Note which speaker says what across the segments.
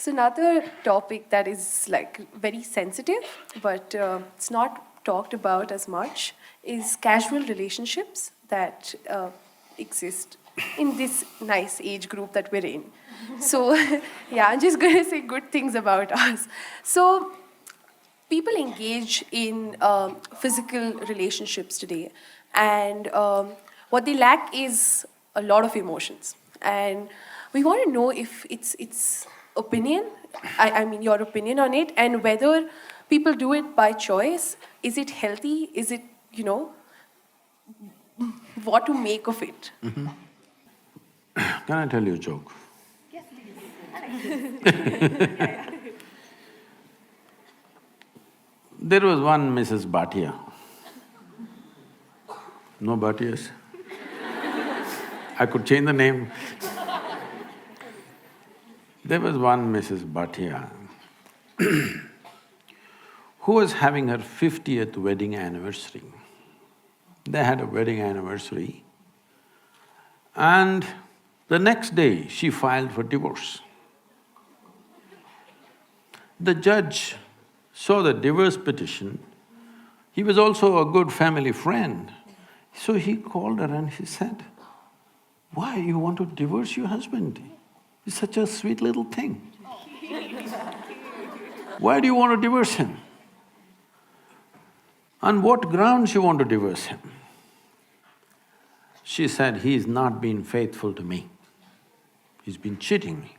Speaker 1: So another topic that is like very sensitive, but it's not talked about as much, is casual relationships that exist in this nice age group that we're in. So yeah, I'm just going to say good things about us. So people engage in physical relationships today, and what they lack is a lot of emotions. And we want to know if it's opinion, I mean your opinion on it, and whether people do it by choice. Is it healthy? Is it, what to make of it?
Speaker 2: Can I tell you a joke?
Speaker 1: Yes, please.
Speaker 2: There was one Mrs. Bhatia. No Bhatias? I could change the name. There was one Mrs. Bhatia who was having her 50th wedding anniversary. They had a wedding anniversary, and the next day she filed for divorce. The judge saw the divorce petition. He was also a good family friend. So he called her and he said, "Why you want to divorce your husband? He's such a sweet little thing. Why do you want to divorce him? On what grounds you want to divorce him?" She said, "He's not been faithful to me. He's been cheating me."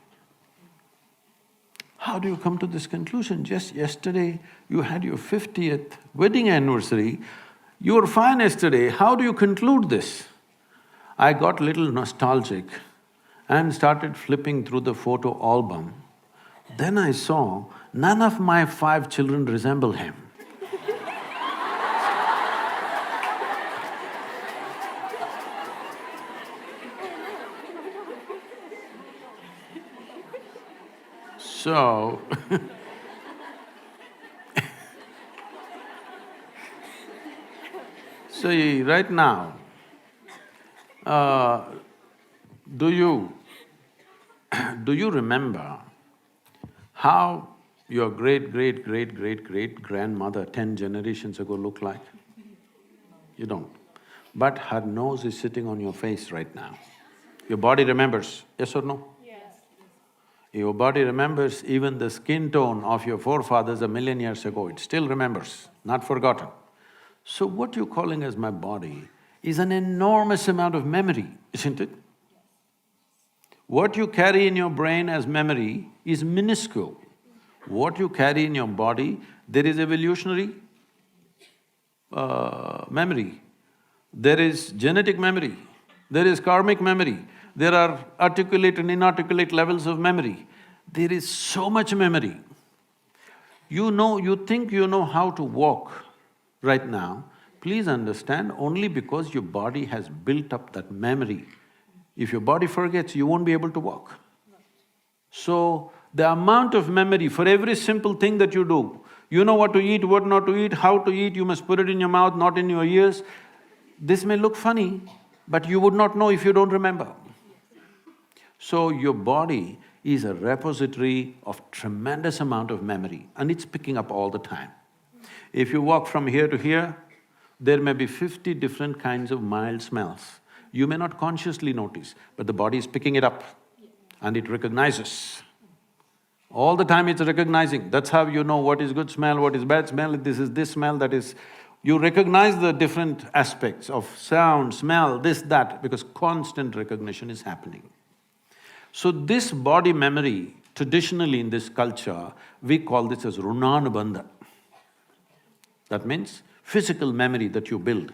Speaker 2: How do you come to this conclusion? Just yesterday you had your 50th wedding anniversary, you were fine yesterday, how do you conclude this? I got little nostalgic and started flipping through the photo album. Then I saw none of my 5 children resemble him. So so right now, do you remember how your great-great-great-great-great-grandmother 10 generations ago looked like? You don't. But her nose is sitting on your face right now. Your body remembers, yes or no? Your body remembers even the skin tone of your forefathers 1,000,000 years ago, it still remembers, not forgotten. So what you're calling as my body is an enormous amount of memory, isn't it? What you carry in your brain as memory is minuscule. What you carry in your body, there is evolutionary memory, there is genetic memory, there is karmic memory, there are articulate and inarticulate levels of memory. There is so much memory. You think you know how to walk right now, please understand, only because your body has built up that memory. If your body forgets, you won't be able to walk. So, the amount of memory for every simple thing that you do, you know what to eat, what not to eat, how to eat, you must put it in your mouth, not in your ears. This may look funny, but you would not know if you don't remember. So your body is a repository of tremendous amount of memory and it's picking up all the time. If you walk from here to here, there may be 50 different kinds of mild smells. You may not consciously notice, but the body is picking it up and it recognizes. All the time it's recognizing, that's how you know what is good smell, what is bad smell, this is this smell, that is… You recognize the different aspects of sound, smell, this, that, because constant recognition is happening. So this body memory, traditionally in this culture, we call this as runanubandha. That means physical memory that you build.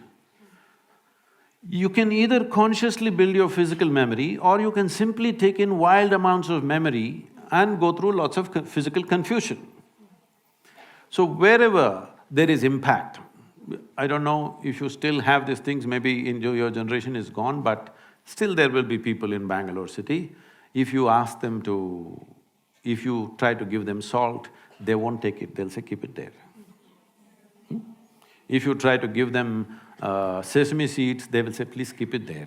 Speaker 2: You can either consciously build your physical memory or you can simply take in wild amounts of memory and go through lots of physical confusion. So wherever there is impact, I don't know if you still have these things, maybe in your generation is gone, but still there will be people in Bangalore city. If you ask them to… if you try to give them salt, they won't take it, they'll say, keep it there. If you try to give them sesame seeds, they will say, please keep it there.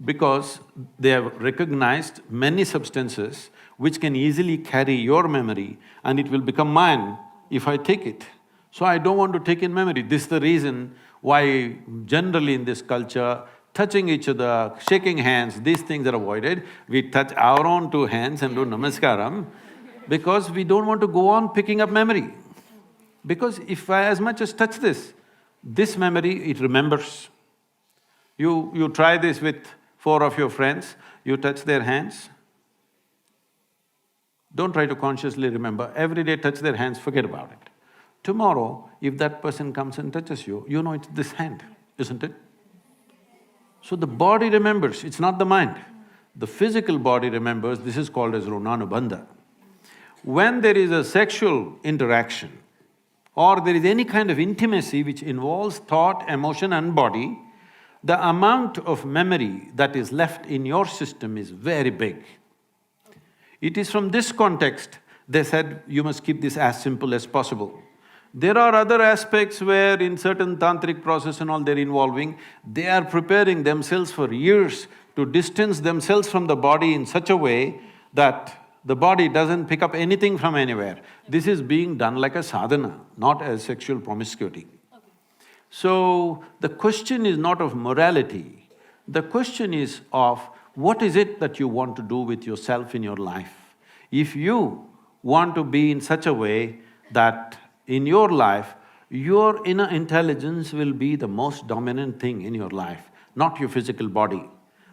Speaker 2: because they have recognized many substances which can easily carry your memory and it will become mine if I take it. So I don't want to take in memory. This is the reason why generally in this culture, touching each other, shaking hands, these things are avoided. We touch our own two hands and do namaskaram because we don't want to go on picking up memory. Because if I as much as touch this memory, it remembers. You try this with 4 of your friends, you touch their hands. Don't try to consciously remember, every day touch their hands, forget about it. Tomorrow, if that person comes and touches you, you know it's this hand, isn't it? So the body remembers, it's not the mind. The physical body remembers, this is called as runanubandha. When there is a sexual interaction or there is any kind of intimacy which involves thought, emotion and body, the amount of memory that is left in your system is very big. It is from this context they said you must keep this as simple as possible. There are other aspects where in certain tantric process and all they're involving, they are preparing themselves for years to distance themselves from the body in such a way that the body doesn't pick up anything from anywhere. This is being done like a sadhana, not as sexual promiscuity. So, the question is not of morality, the question is of what is it that you want to do with yourself in your life. If you want to be in such a way that in your life, your inner intelligence will be the most dominant thing in your life, not your physical body,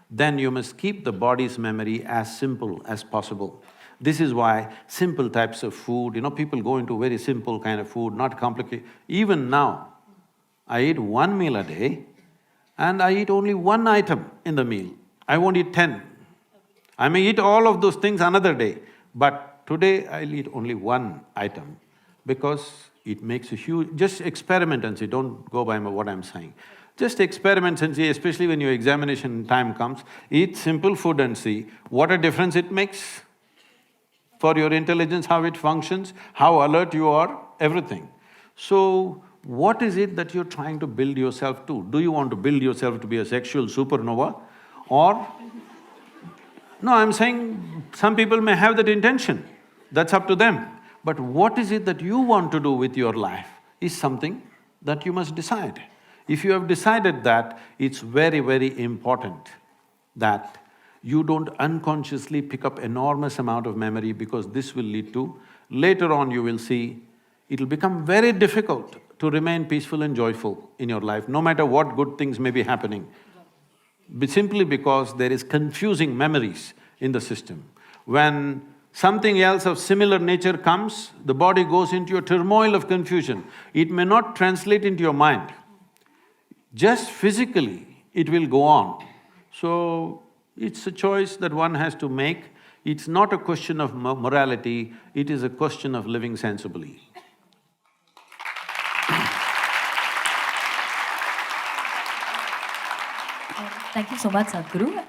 Speaker 2: then you must keep the body's memory as simple as possible. This is why simple types of food, people go into very simple kind of food, not complicated. Even now, I eat 1 meal a day and I eat only 1 item in the meal. I won't eat 10. I may eat all of those things another day, but today I'll eat only 1 item because it makes a huge… Just experiment and see, don't go by what I'm saying. Just experiment and see, especially when your examination time comes, eat simple food and see what a difference it makes for your intelligence, how it functions, how alert you are, everything. So, what is it that you're trying to build yourself to? Do you want to build yourself to be a sexual supernova or… No, I'm saying some people may have that intention, that's up to them. But what is it that you want to do with your life is something that you must decide. If you have decided that, it's very, very important that you don't unconsciously pick up enormous amount of memory because this will lead to… Later on you will see, it'll become very difficult to remain peaceful and joyful in your life, no matter what good things may be happening. Simply because there is confusing memories in the system. When something else of similar nature comes, the body goes into a turmoil of confusion. It may not translate into your mind. Just physically, it will go on. So, it's a choice that one has to make. It's not a question of morality, it is a question of living sensibly.
Speaker 3: Thank you so much, Sadhguru.